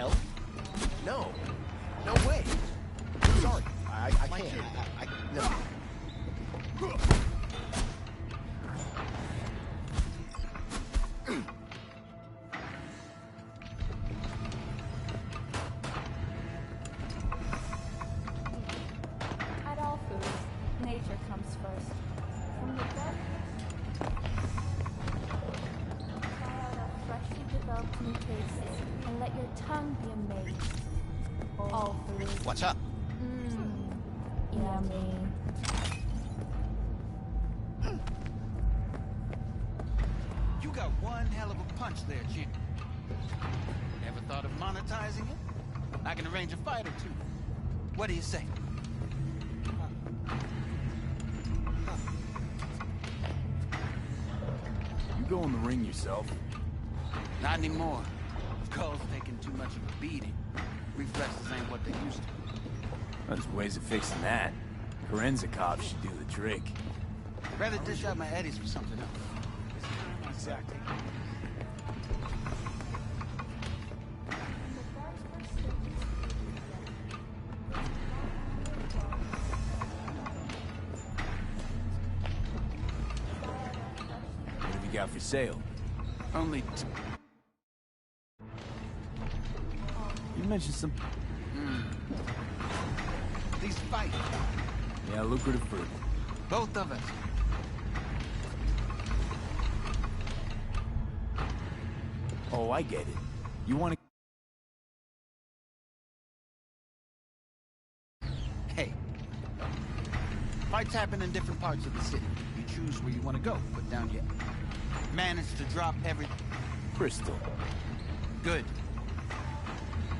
hell? No. No way. Sorry. I can't. No. At all foods, nature comes first. From the gut, try out our freshly developed new tastes and let your tongue be amazed. All foods. What's up? Yummy. You got one hell of a punch there, champ. Ever thought of monetizing it? I can arrange a fight or two. What do you say? You go in the ring yourself. Not anymore. Skull's taking too much of a beating. Reflexes ain't what they used to. There's ways of fixing that. Corinne's a cop, should do the trick. Rather dish out my eddies for something else. Exactly. What have you got for sale? Only You mentioned some... these fights. Yeah, lucrative fruit. Both of us. Oh, I get it. You want to... Hey. Fights happen in different parts of the city. You choose where you want to go. Put down your... Manage to drop everything. Crystal. Good.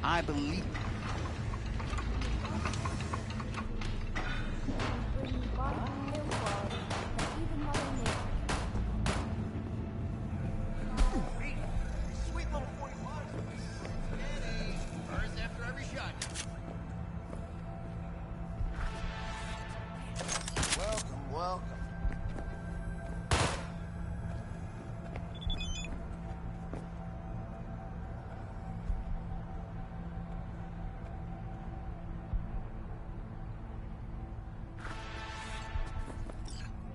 I believe...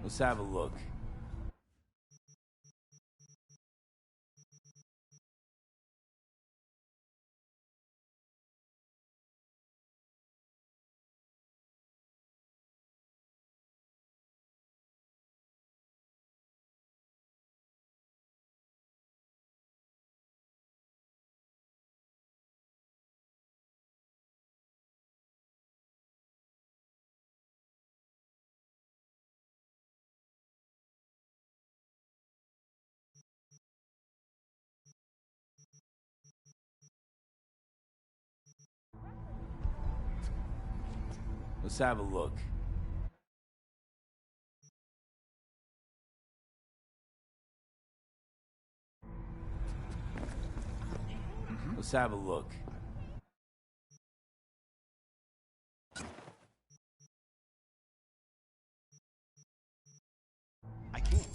Let's have a look. Let's have a look. Let's have a look. I can't.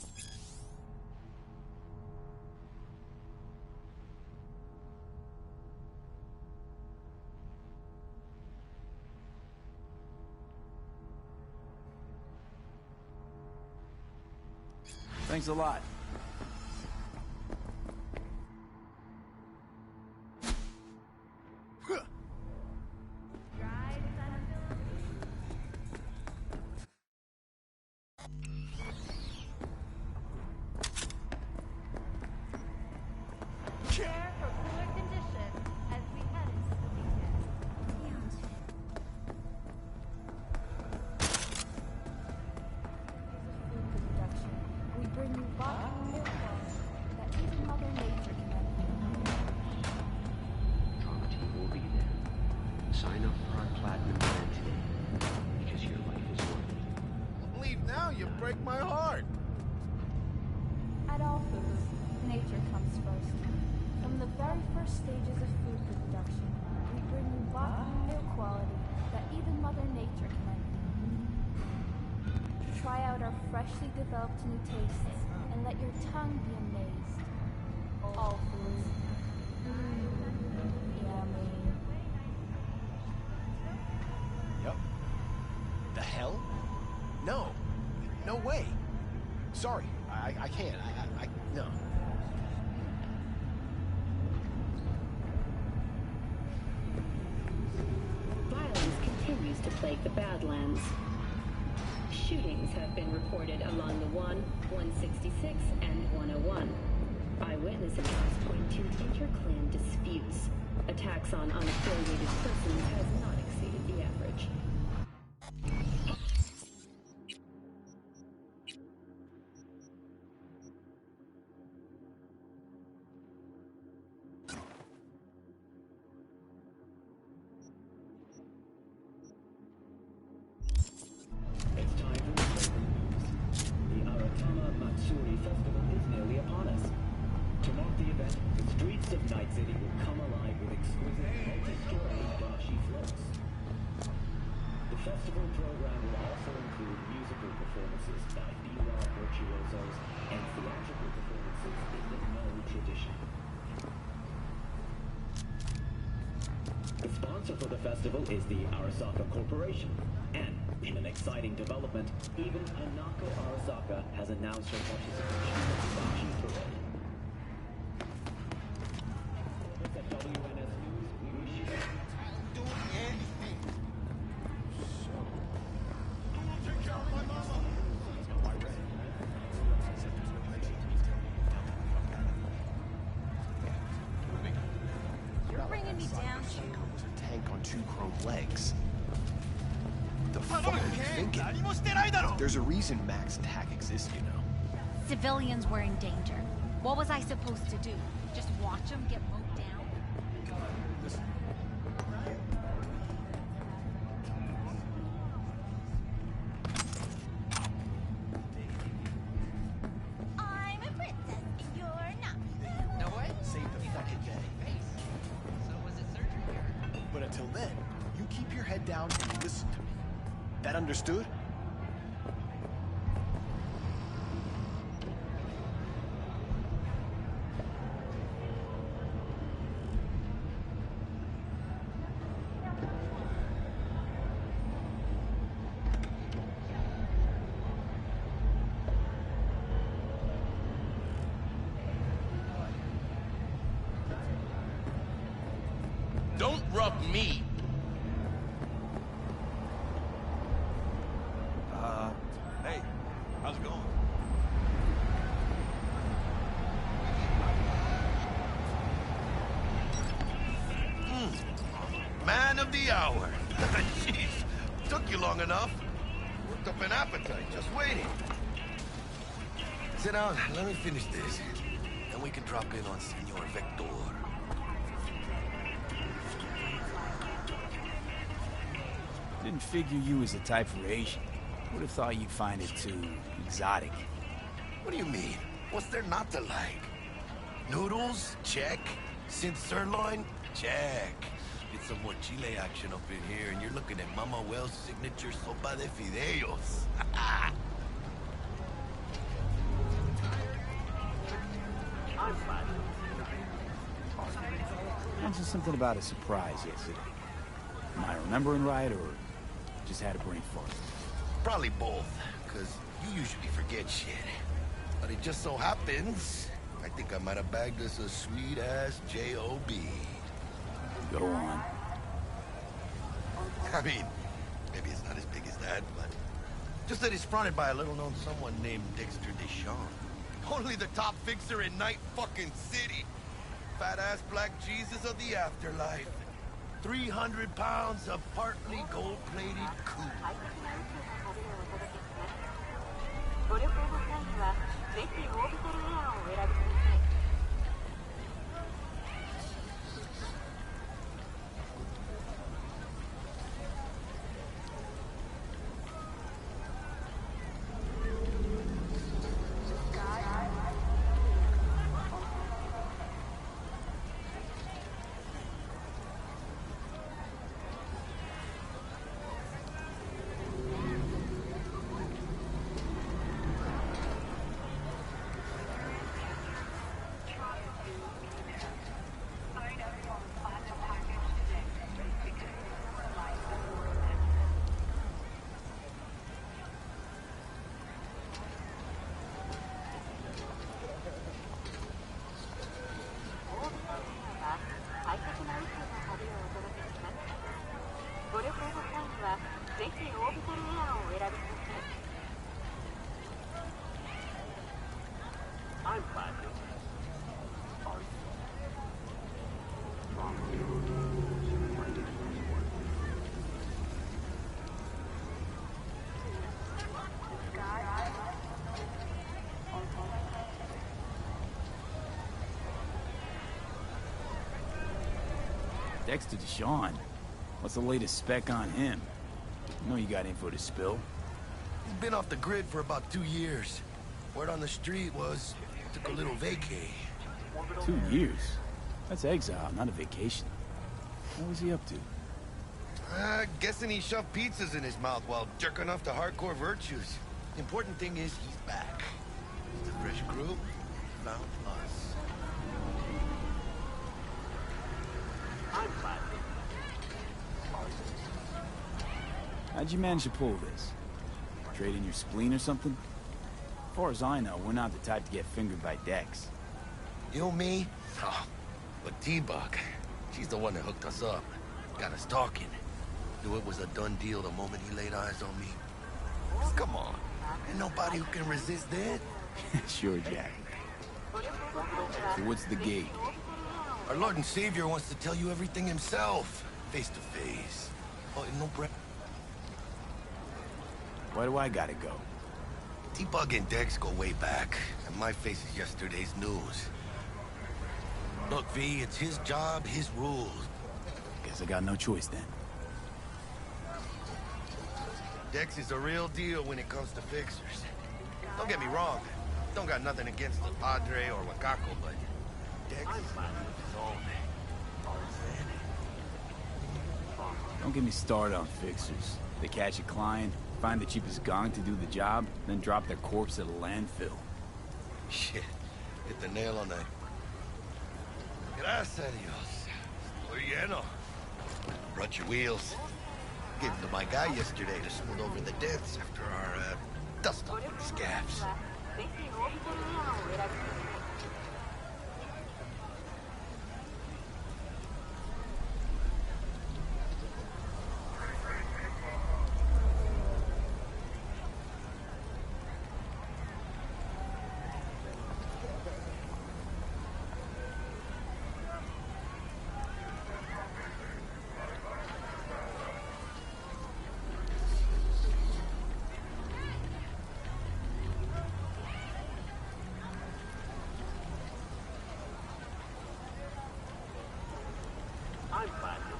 Thanks a lot. Prepare for cooler conditions as we head into the weekend. Food production. We bring you vodka that even Mother Nature can envy. Drama team will be there. Sign up for our platinum plan today, because your life is worth it. Leave now, you break my heart. At all foods, nature comes first. From the very first stages of food production, we bring you vodka quality that even Mother Nature can envy. Try out our freshly developed new tastes and let your tongue be amazed. All foods. Yummy. sorry. I can't. No. Violence continues to plague the Badlands. Shootings have been reported along the 166, and 101. Eyewitness accounts point to inter-clan disputes. Attacks on unaffiliated persons has not exceeded the average. Festival is nearly upon us. To mark the event, the streets of Night City will come alive with exquisite multi-story dashi floats. The festival program will also include musical performances by B-rock virtuosos and theatrical performances in the Noh tradition. The sponsor for the festival is the Arasaka Corporation. And, in an exciting development, even Hanako Arasaka has announced her participation in the Dashi Parade. At WNS News, we wish you... Doing anything. You're bringing me down, It was a tank on 2 chrome legs. The fuck are you thinking? There's a reason Max Attack exists, you know. Civilians were in danger. What was I supposed to do? Just watch them get mowed down? Listen. I'm a princess and you're not. No way? Save the fucking day. So was it surgery? But until then, you keep your head down and you listen to me. That understood? Don't rub me. Hey, how's it going? Man of the hour. Jeez, took you long enough. Worked up an appetite, just waiting. Sit down, let me finish this. Then we can drop in on Senor Vector. Didn't figure you was the type for Asian. Would have thought you'd find it too exotic. What do you mean? What's there not to like? Noodles? Check. Synth sirloin? Check. Get some more chile action up in here, and you're looking at Mama Wells' signature sopa de fideos. Mentioned something about a surprise yesterday. Am I remembering right, or just had a brain fart? Probably both, because you usually forget shit. But it just so happens, I think I might have bagged us a sweet-ass J.O.B. Go on. I mean, maybe it's not as big as that, but... just that it's fronted by a little-known someone named Dexter Deshawn. Only the top fixer in Night fucking City. Fat-ass black Jesus of the afterlife. 300 pounds of partly gold-plated coup. I'm Platinum. Are you? Wrong. Dexter DeShawn? What's the latest spec on him? I know you got info to spill. He's been off the grid for about 2 years. Word on the street was he took a little vacay. 2 years? That's exile, not a vacation. What was he up to? Guessing he shoved pizzas in his mouth while jerking off to hardcore virtues. The important thing is he's back. It's a fresh crew. Found us. I'm Platinum. How'd you manage to pull this? Trading your spleen or something? As far as I know, we're not the type to get fingered by Dex. You, me? Oh, but T-Bug, she's the one that hooked us up. Got us talking. Knew it was a done deal the moment he laid eyes on me. Come on. Ain't nobody who can resist that. Sure, Jack. So what's the gig? Our Lord and Savior wants to tell you everything himself. Face to face. Oh, and no breath. Why do I gotta go? T-Bug and Dex go way back, and my face is yesterday's news. Look, V, it's his job, his rules. Guess I got no choice then. Dex is a real deal when it comes to fixers. Don't get me wrong. Don't got nothing against the Padre or Wakako, but Dex is his own. Don't get me started on fixers. They catch a client, find the cheapest gong to do the job, then drop their corpse at a landfill. Shit. Hit the nail on the... Gracias a Dios. Estoy lleno. Brought your wheels. Gave them to my guy yesterday to smooth over the dents after our, dust-up scabs. I'm Platinum.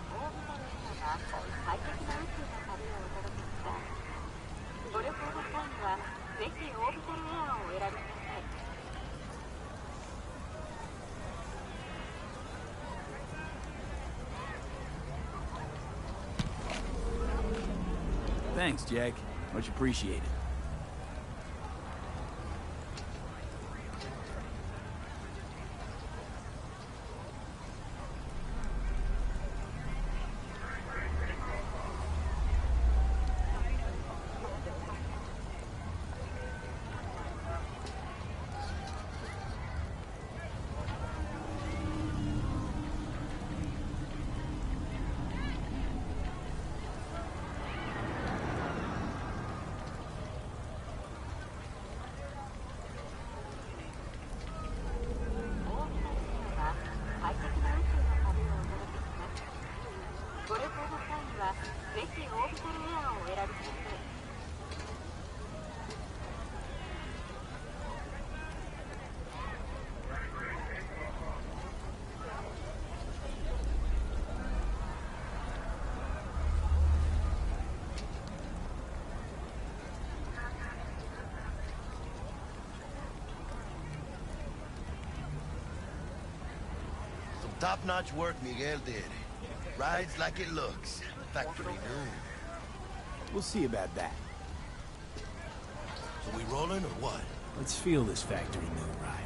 Thanks, Jack. Much appreciated. Top-notch work Miguel did. Rides like it looks. Factory new. We'll see about that. So we rolling or what? Let's feel this factory new ride.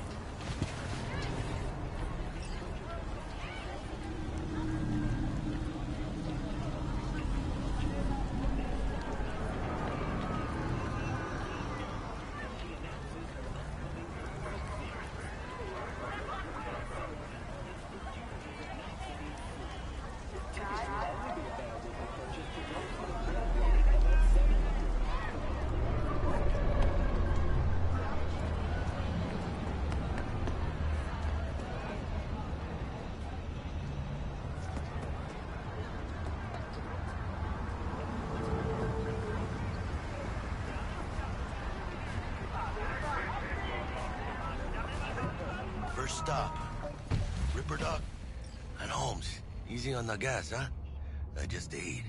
stop? Ripper Doc? And Holmes, easy on the gas, huh? I just ate.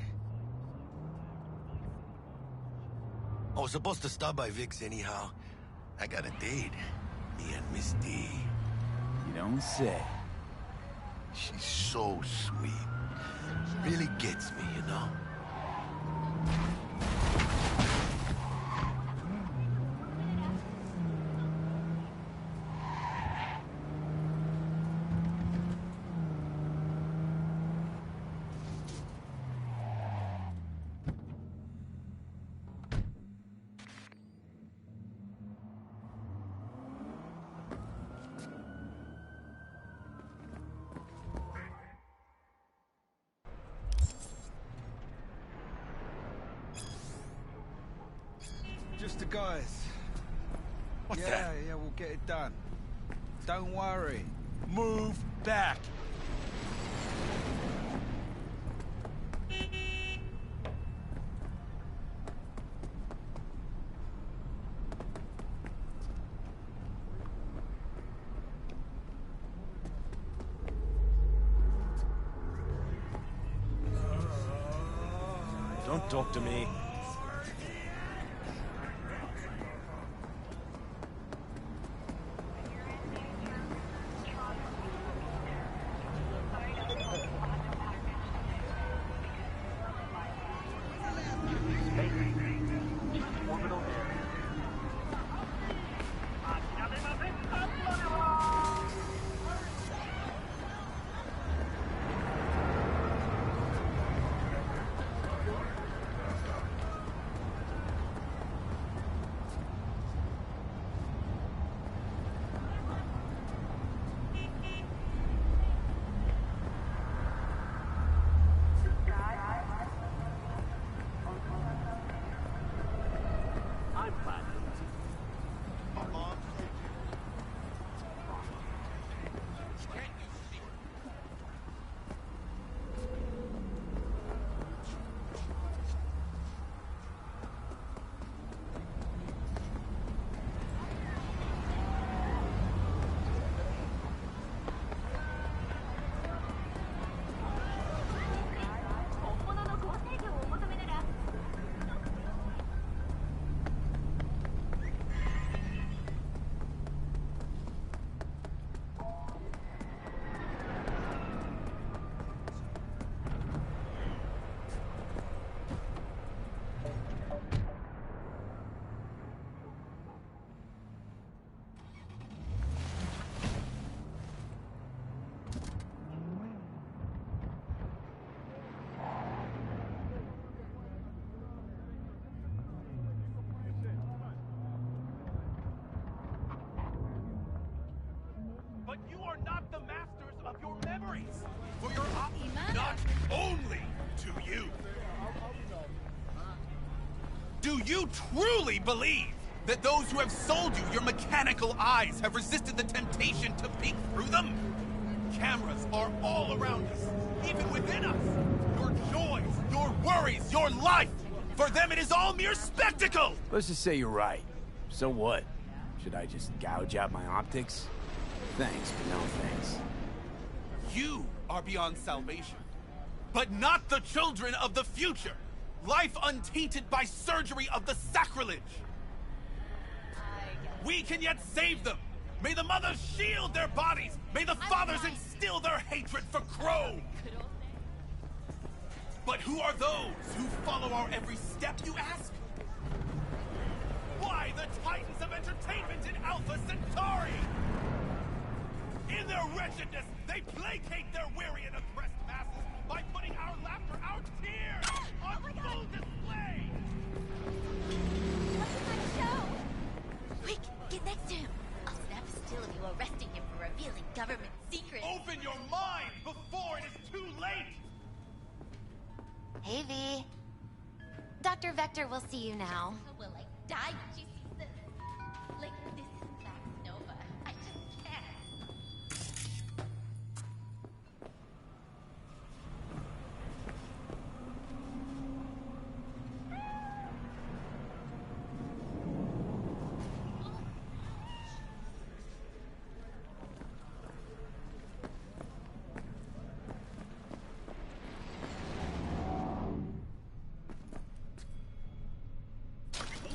I was supposed to stop by Vic's anyhow. I got a date. Me and Miss D. You don't say. She's so sweet. Really gets me, you know? Just the guys. What's that? Yeah, we'll get it done. Don't worry. Move back. Don't talk to me. But you are not the masters of your memories. For your not only to you. Do you truly believe that those who have sold you your mechanical eyes have resisted the temptation to peek through them? Cameras are all around us, even within us. Your joys, your worries, your life. For them, it is all mere spectacle. Let's just say you're right. So what? Should I just gouge out my optics? Thanks, but no thanks. You are beyond salvation, but not the children of the future. Life untainted by surgery of the sacrilege. We can yet save them. May the mothers shield their bodies. May the fathers instill their hatred for Crow. But who are those who follow our every step, you ask? Why the titans of entertainment in Alpha Centauri? In their wretchedness, they placate their weary and oppressed masses by putting our laughter, our tears, on full display! What's my show? Quick, get next to him. I'll snap a still of you arresting him for revealing government secrets. Open your mind before it is too late! Hey, V. Dr. Vector will see you now. Will I die when she sees this? Like, this is Max Nova. I just can't.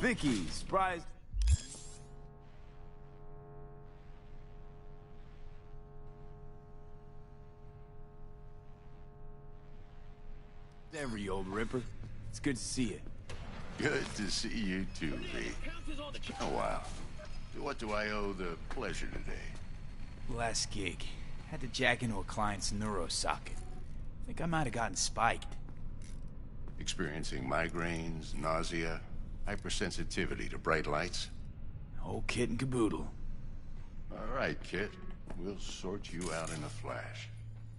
Vicky, surprised. Every old ripper. It's good to see you. Good to see you too, V. Oh, wow. What do I owe the pleasure today? Last gig. Had to jack into a client's neuro socket. Think I might have gotten spiked. Experiencing migraines, nausea, hypersensitivity to bright lights? Whole kit and caboodle. All right, kid. We'll sort you out in a flash.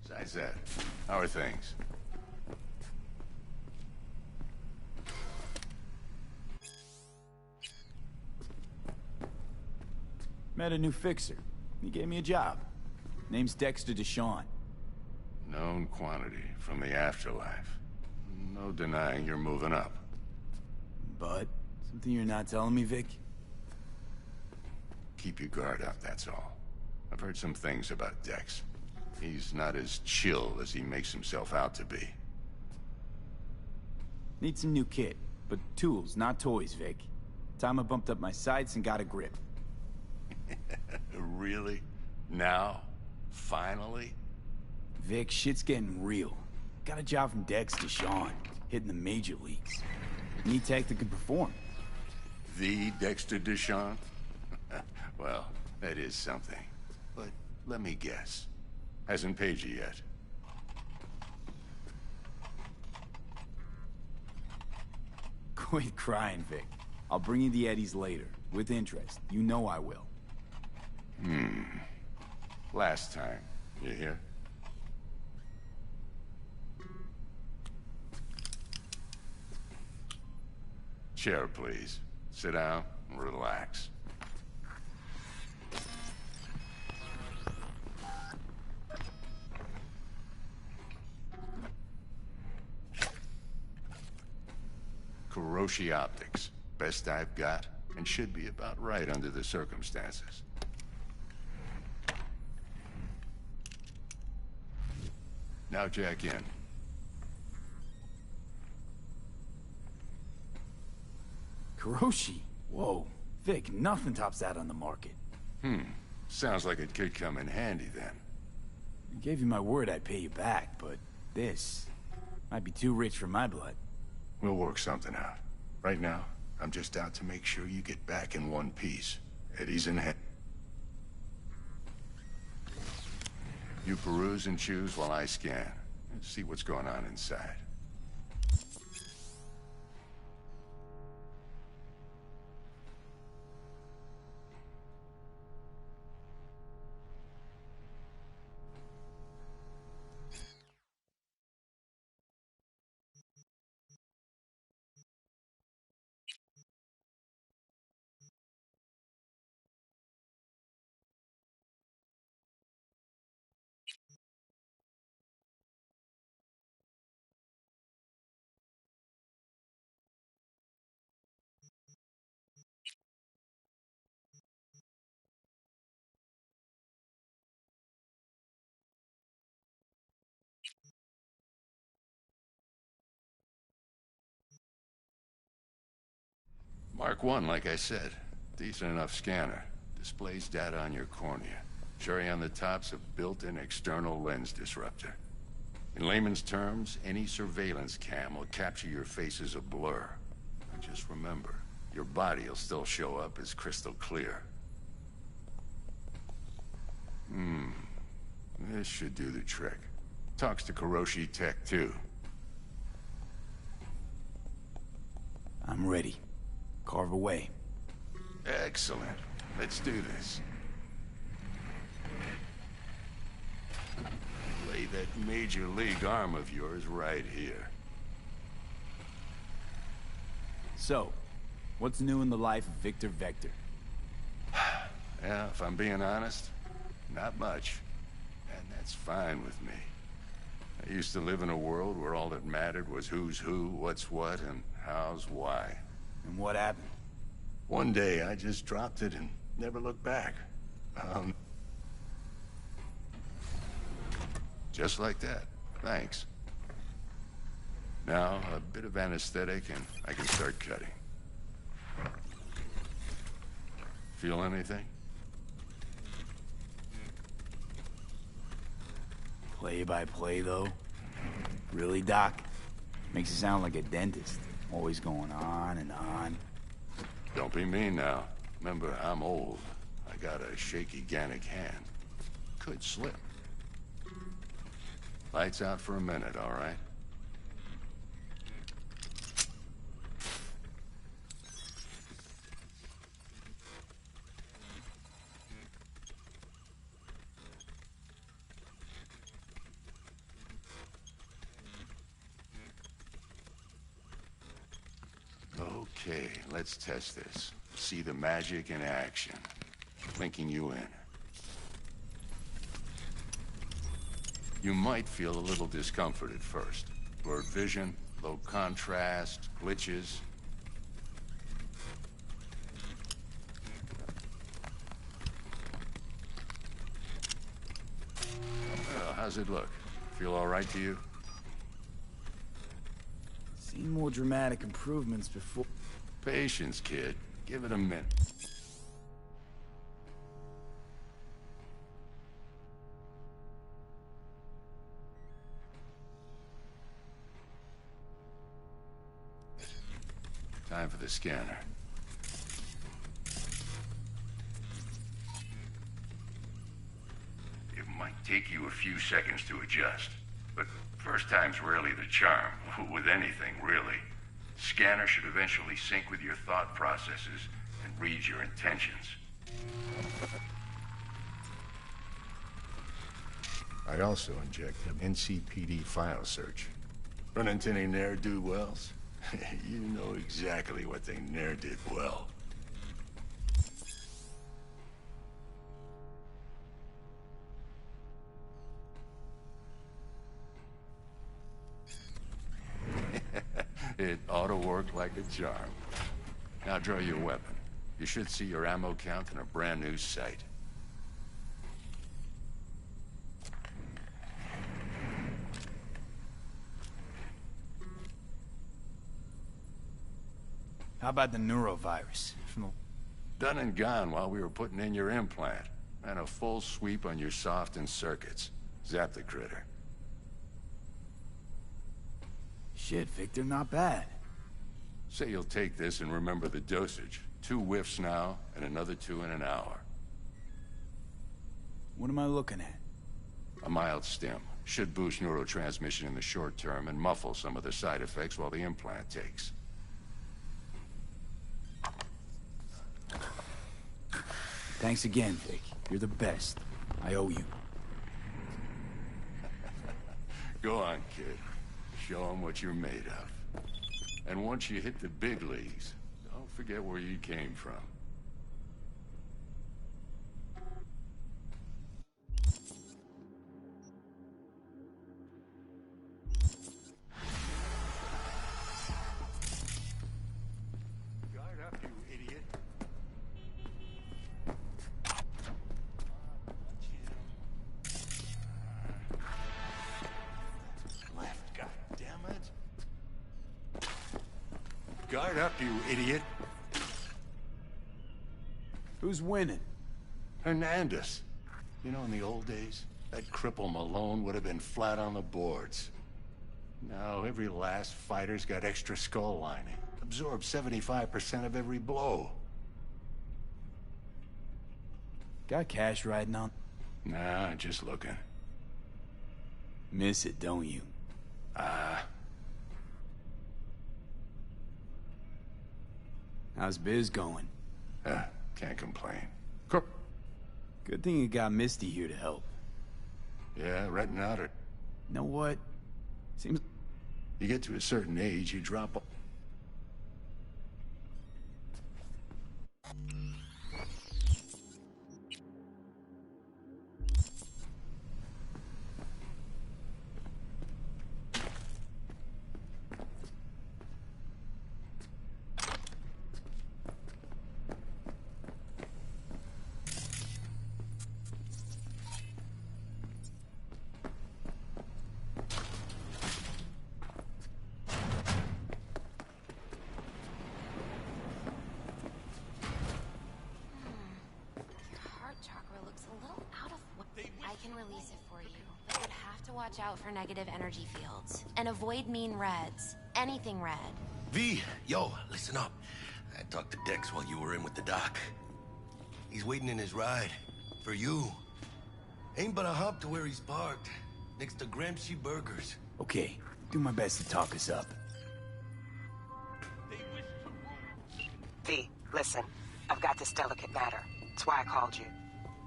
Besides that, how are things? Met a new fixer. He gave me a job. Name's Dexter Deshawn. Known quantity from the afterlife. No denying you're moving up. But, something you're not telling me, Vic? Keep your guard up, that's all. I've heard some things about Dex. He's not as chill as he makes himself out to be. Need some new kit, but tools, not toys, Vic. Time I bumped up my sights and got a grip. Really? Now? Finally? Vic, shit's getting real. Got a job from Dex Deshawn, hitting the major leagues. Need tech that can perform. The Dexter Deshawn? Well, that is something. But let me guess. Hasn't paid you yet. Quit crying, Vic. I'll bring you the eddies later, with interest. You know I will. Last time. You hear? Chair, please. Sit down and relax. Kuroshi Optics. Best I've got, and should be about right under the circumstances. Now jack in. Kuroshi? Whoa. Vic, nothing tops that on the market. Sounds like it could come in handy then. I gave you my word I'd pay you back, but this might be too rich for my blood. We'll work something out. Right now, I'm just out to make sure you get back in one piece. Eddie's in hand. You peruse and choose while I scan. See what's going on inside. Mark 1, like I said. Decent enough scanner. Displays data on your cornea. Cherry on the top's a built-in external lens disruptor. In layman's terms, any surveillance cam will capture your face as a blur. Just remember, your body will still show up as crystal clear. This should do the trick. Talks to Kuroshi Tech, too. I'm ready. Carve away. Excellent. Let's do this. Lay that major league arm of yours right here. So, what's new in the life of Victor Vector? Yeah, if I'm being honest, not much. And that's fine with me. I used to live in a world where all that mattered was who's who, what's what, and how's why. And what happened? One day, I just dropped it and never looked back. Just like that. Thanks. Now, a bit of anesthetic and I can start cutting. Feel anything? Play by play, though? Really, Doc? Makes it sound like a dentist. Always going on and on. Don't be mean now. Remember, I'm old. I got a shaky Gannic hand. Could slip. Lights out for a minute, all right? Okay, let's test this. See the magic in action. Linking you in. You might feel a little discomfort at first. Blurred vision, low contrast, glitches. Well, how's it look? Feel all right to you? Seen more dramatic improvements before. Patience, kid. Give it a minute. Time for the scanner. It might take you a few seconds to adjust, but first time's rarely the charm, with anything, really. Scanner should eventually sync with your thought processes and read your intentions. I also inject an NCPD file search. Run into any ne'er-do-wells? You know exactly what they ne'er did well. It ought to work like a charm. Now draw your weapon. You should see your ammo count in a brand new sight. How about the neurovirus? From the... Done and gone while we were putting in your implant. And a full sweep on your soft and circuits. Zap the critter. Shit, Victor, not bad. Say you'll take this and remember the dosage. 2 whiffs now, and another 2 in an hour. What am I looking at? A mild stim. Should boost neurotransmission in the short term and muffle some of the side effects while the implant takes. Thanks again, Vic. You're the best. I owe you. Go on, kid. Show them what you're made of. And once you hit the big leagues, don't forget where you came from. Guard up, you idiot. Left, goddammit. Guard up, you idiot. Who's winning? Hernandez. You know, in the old days, that cripple Malone would have been flat on the boards. Now, every last fighter's got extra skull lining. Absorbs 75% of every blow. Got cash riding on? Nah, just looking. Miss it, don't you? How's biz going? Can't complain. Good thing you got Misty here to help. Yeah, renting out or... Know what? Seems... You get to a certain age, you drop... watch out for negative energy fields, and avoid mean reds. Anything red. V, yo, listen up. I talked to Dex while you were in with the doc. He's waiting in his ride. For you. Ain't but a hop to where he's parked. Next to Gramsci Burgers. Okay, do my best to talk us up. V, listen. I've got this delicate matter. That's why I called you.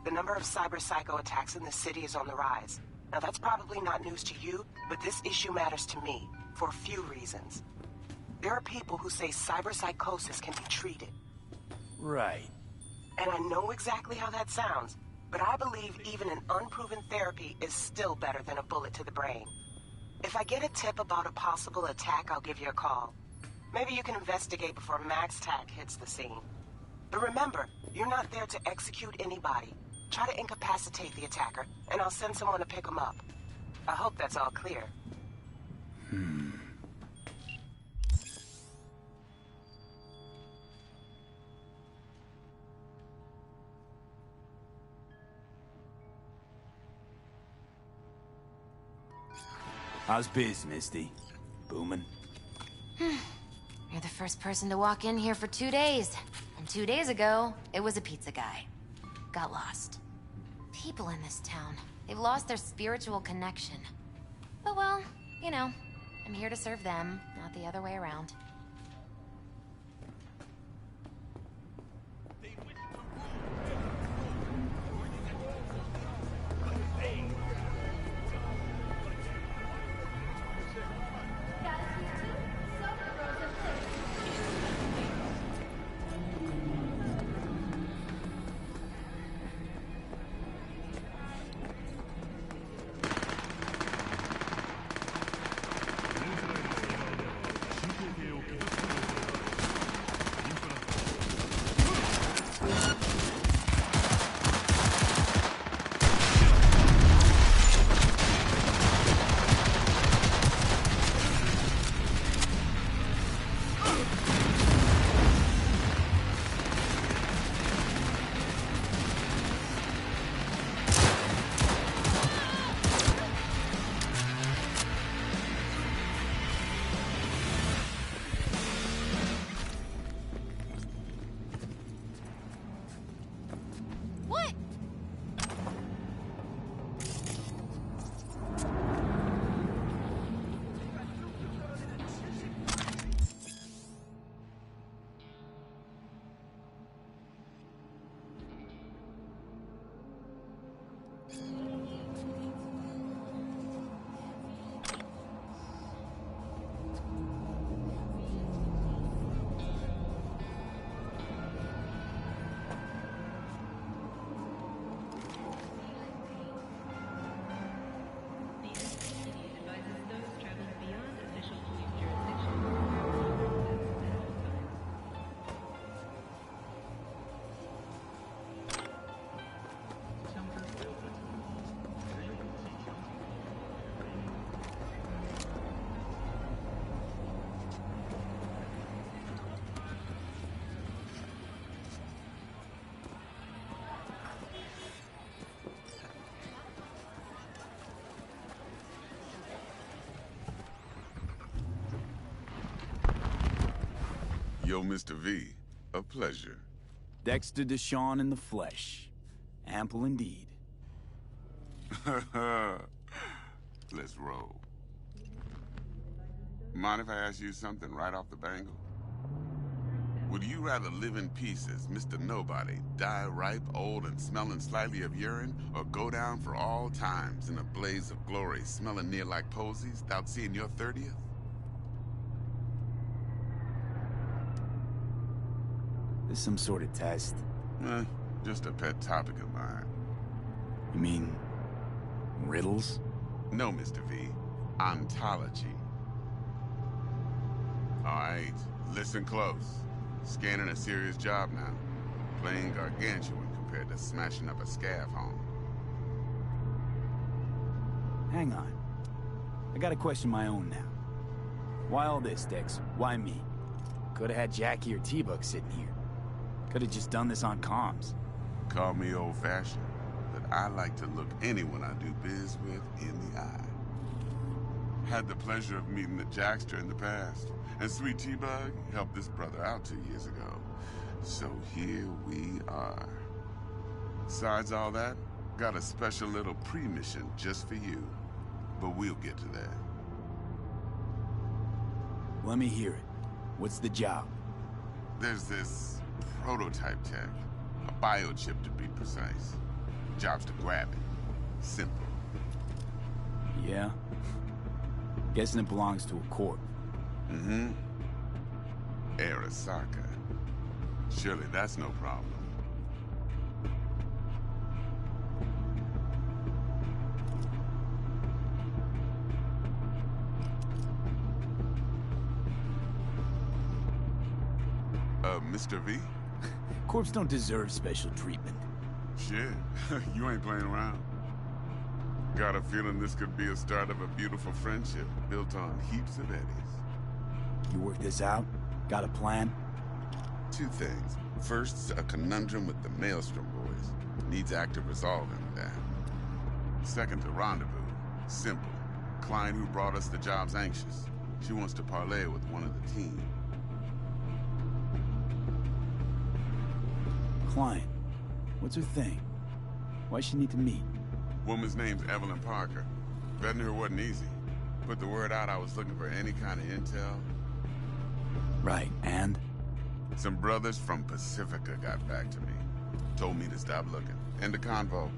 The number of cyber psycho attacks in the city is on the rise. Now that's probably not news to you, but this issue matters to me, for a few reasons. There are people who say cyberpsychosis can be treated. Right. And I know exactly how that sounds, but I believe even an unproven therapy is still better than a bullet to the brain. If I get a tip about a possible attack, I'll give you a call. Maybe you can investigate before Max Tack hits the scene. But remember, you're not there to execute anybody. Try to incapacitate the attacker, and I'll send someone to pick him up. I hope that's all clear. How's biz, Misty? Booming? You're the first person to walk in here for 2 days. And 2 days ago, it was a pizza guy. Got lost. People in this town, they've lost their spiritual connection. But well, you know, I'm here to serve them, not the other way around. Yo, Mr. V, a pleasure. Dexter Deshawn in the flesh. Ample indeed. Let's roll. Mind if I ask you something right off the bangle? Would you rather live in peace as Mr. Nobody, die ripe, old, and smelling slightly of urine, or go down for all times in a blaze of glory, smelling near like posies, without seeing your 30th? This some sort of test? Just a pet topic of mine. You mean... riddles? No, Mr. V. Ontology. Alright, listen close. Scanning a serious job now. Playing gargantuan compared to smashing up a scav home. Hang on. I gotta question my own now. Why all this, Dex? Why me? Could've had Jackie or T-Buck sitting here. Could've just done this on comms. Call me old-fashioned, but I like to look anyone I do biz with in the eye. Had the pleasure of meeting the Jackster in the past. And Sweet T-Bug helped this brother out 2 years ago. So here we are. Besides all that, got a special little pre-mission just for you. But we'll get to that. Let me hear it. What's the job? There's this prototype tech. A biochip to be precise. Job's to grab it. Simple. Yeah? Guessing it belongs to a corp. Mm-hmm. Arasaka. Surely that's no problem. Mr. V? Corps don't deserve special treatment. Shit, you ain't playing around. Got a feeling this could be a start of a beautiful friendship built on heaps of eddies. You work this out? Got a plan? Two things. First, a conundrum with the Maelstrom boys. Needs active resolving with that. Second, a rendezvous. Simple. Client who brought us the job's anxious. She wants to parlay with one of the team. Client. What's her thing? Why she need to meet? Woman's name's Evelyn Parker. Vetting her wasn't easy. Put the word out I was looking for any kind of intel. Right, and? Some brothers from Pacifica got back to me. Told me to stop looking. End of convo.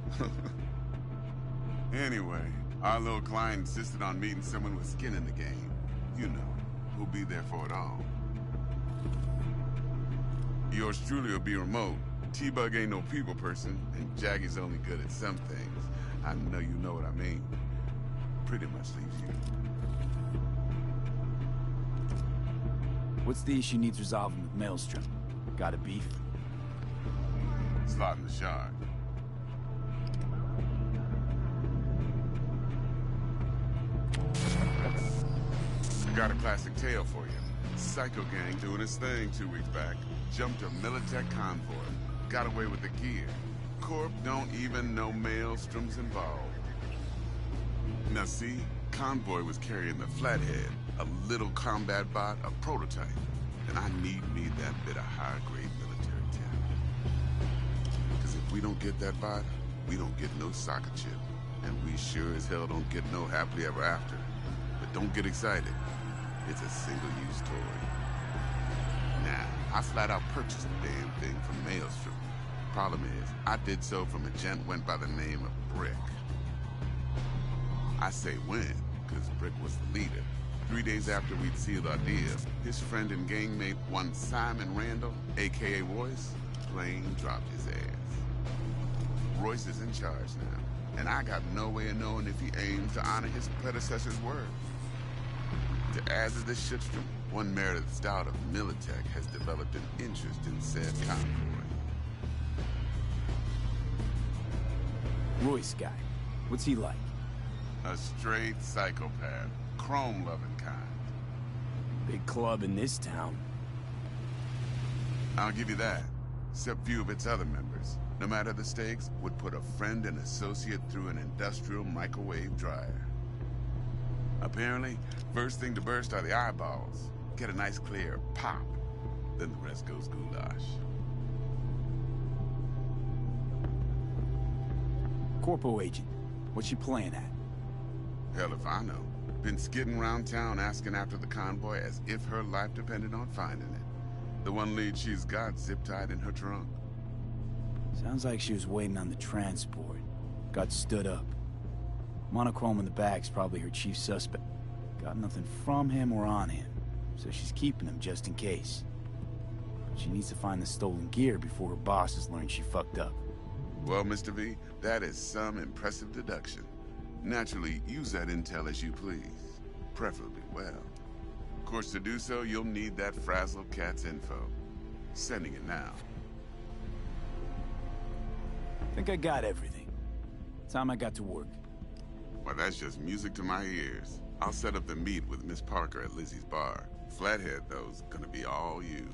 Anyway, our little client insisted on meeting someone with skin in the game. You know, who'll be there for it all. Yours truly will be remote. T-Bug ain't no people person, and Jaggy's only good at some things. I know you know what I mean. Pretty much leaves you. What's the issue needs resolving with Maelstrom? Got a beef? Slot in the shard. Got a classic tale for you. Psycho gang doing his thing 2 weeks back. Jumped a Militech convoy. Got away with the gear. Corp don't even know Maelstrom's involved. Now see, convoy was carrying the Flathead, a little combat bot, a prototype. And I need me that bit of high-grade military talent. Because if we don't get that bot, we don't get no soccer chip. And we sure as hell don't get no happily ever after. But don't get excited. It's a single-use toy. Now, I flat out purchased the damn thing from Maelstrom. Problem is, I did so from a gent went by the name of Brick. I say when, because Brick was the leader. 3 days after we'd sealed our deal, his friend and gangmate, one Simon Randall, a.k.a. Royce, plain dropped his ass. Royce is in charge now, and I got no way of knowing if he aims to honor his predecessor's word. To add to this shitstorm, one Meredith Stout of Militech has developed an interest in said convoy. Royce guy. What's he like? A straight psychopath. Chrome-loving kind. Big club in this town. I'll give you that. Except few of its other members, no matter the stakes, would put a friend and associate through an industrial microwave dryer. Apparently, first thing to burst are the eyeballs. Get a nice clear pop. Then the rest goes goulash. Corpo agent. What's she playing at? Hell if I know. Been skidding around town asking after the convoy as if her life depended on finding it. The one lead she's got zip-tied in her trunk. Sounds like she was waiting on the transport. Got stood up. Monochrome in the back's probably her chief suspect. Got nothing from him or on him, so she's keeping him just in case. But she needs to find the stolen gear before her bosses learn she fucked up. Well, Mr. V, that is some impressive deduction. Naturally, use that intel as you please. Preferably well. Of course, to do so, you'll need that Frazzle Cat's info. Sending it now. Think I got everything. Time I got to work. Well, that's just music to my ears. I'll set up the meet with Miss Parker at Lizzie's bar. Flathead, though's gonna be all you.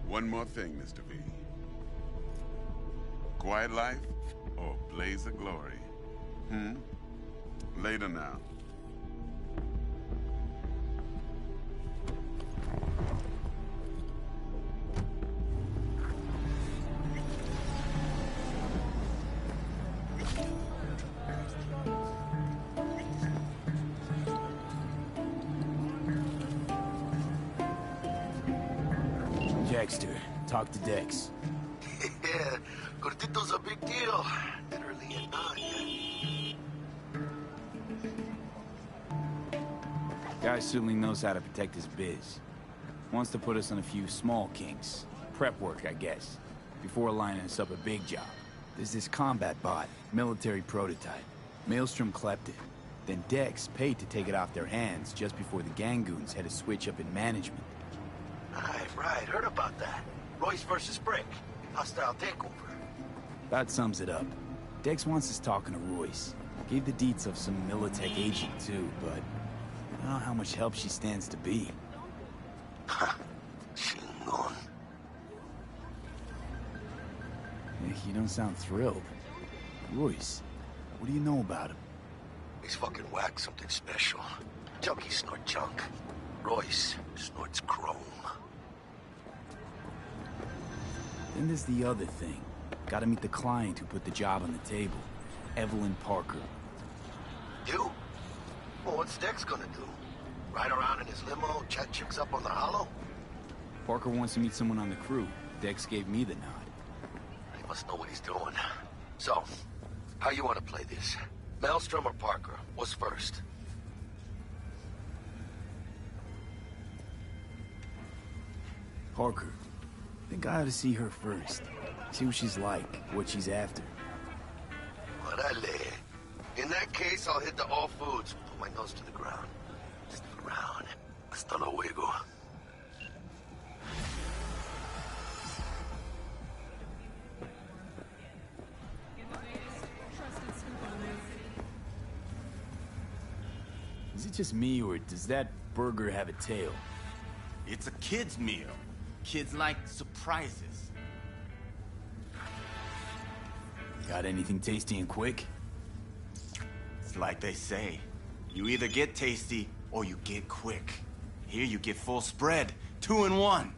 One more thing, Mr. V. Quiet life or blaze of glory? Later now. Dexter, talk to Dex. Yeah, Cortito's a big deal. Literally and not. Guy certainly knows how to protect his biz. Wants to put us on a few small kinks. Prep work, I guess. Before lining us up a big job. There's this combat bot, military prototype. Maelstrom clept it. Then Dex paid to take it off their hands just before the Gangoons had a switch up in management. Right. Heard about that. Royce versus Brick. Hostile takeover. That sums it up. Dex wants us talking to Royce. Gave the deets of some Militech agent too, but I don't know how much help she stands to be. Chingon. You don't sound thrilled. Royce, what do you know about him? He's fucking whack, something special. Junkies snort junk. Royce snorts chrome. Then there's the other thing. Gotta meet the client who put the job on the table. Evelyn Parker. You? Well, what's Dex gonna do? Ride around in his limo, chat chicks up on the hollow? Parker wants to meet someone on the crew. Dex gave me the nod. He must know what he's doing. So, how you want to play this? Maelstrom or Parker? What's first? Parker. Think I ought to see her first. See what she's like, what she's after. Orale. In that case, I'll hit the all foods. Put my nose to the ground. Stick around. Hasta luego. Is it just me, or does that burger have a tail? It's a kid's meal. Kids like surprises. Got anything tasty and quick? It's like they say. You either get tasty, or you get quick. Here you get full spread. 2 in 1.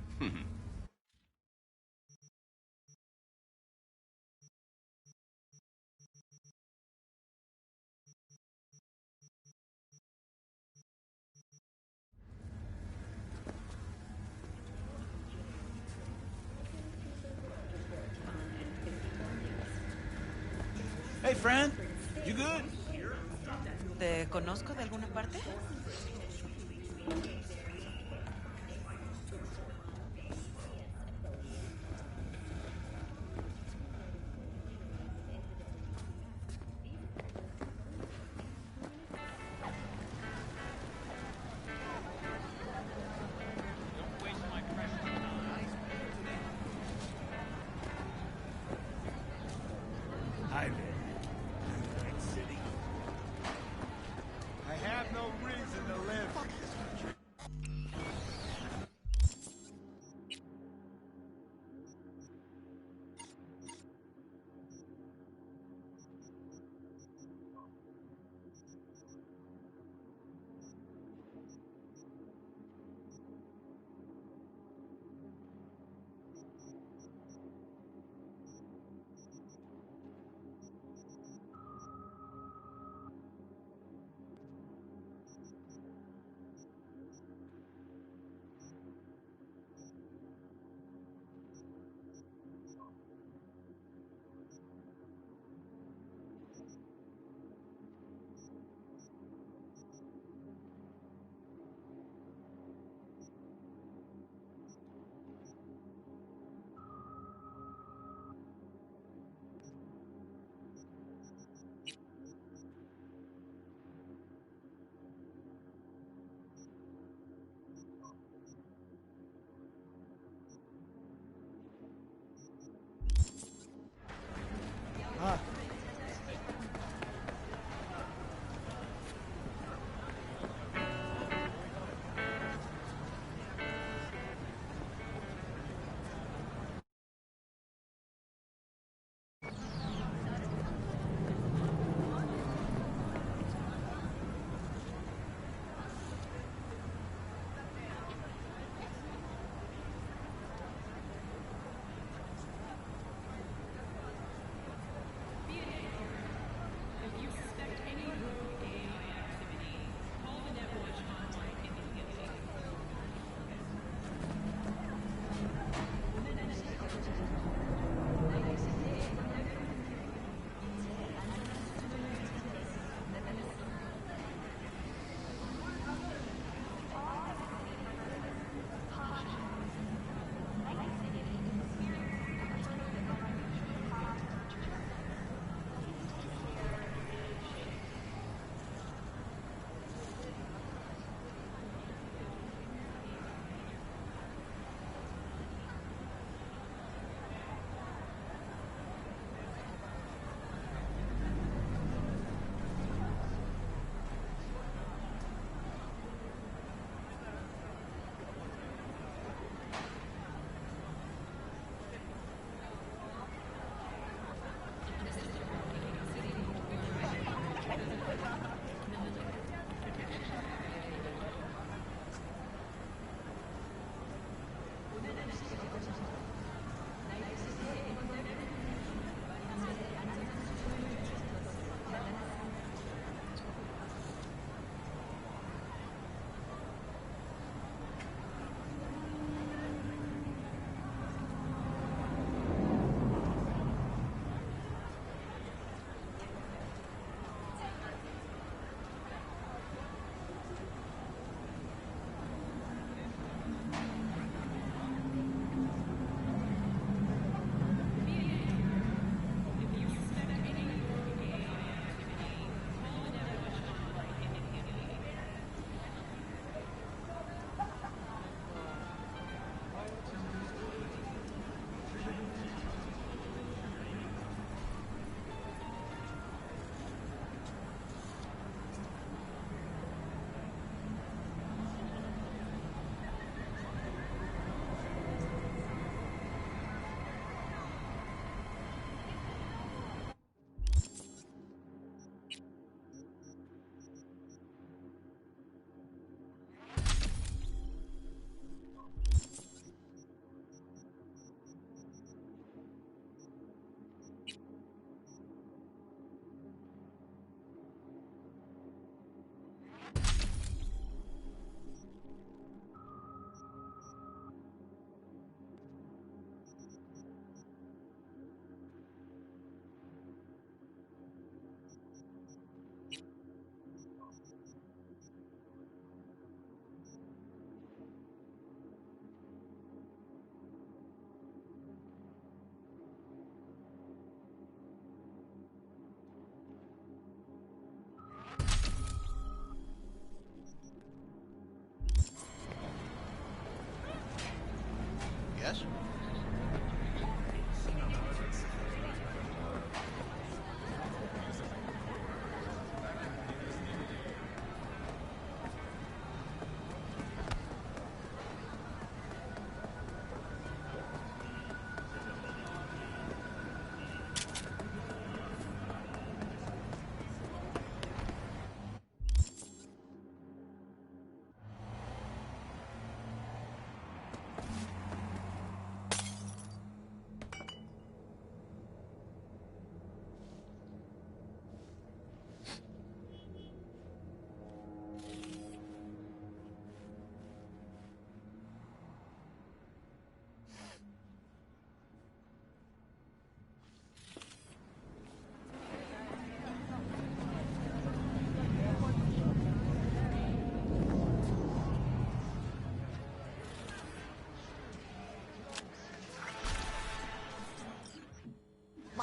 Hey, friend. You good? ¿Te conozco de alguna parte? Hi there. City. I have no reason to live. Fuck this country.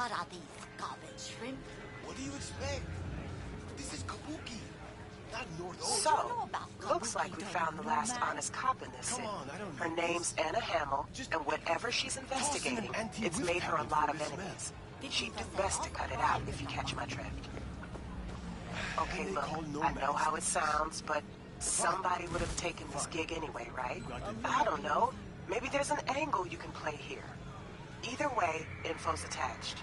What are these, garbage shrimp? What do you expect? This is Kabuki, not North So, looks like we found the last honest cop in this city. Her name's Anna Hamill, and whatever she's investigating, it's made her a lot of enemies. She'd do best to cut it out if you catch my drift. Okay, look, I know how it sounds, but somebody would have taken this gig anyway, right? I don't know. Maybe there's an angle you can play here. Either way, info's attached.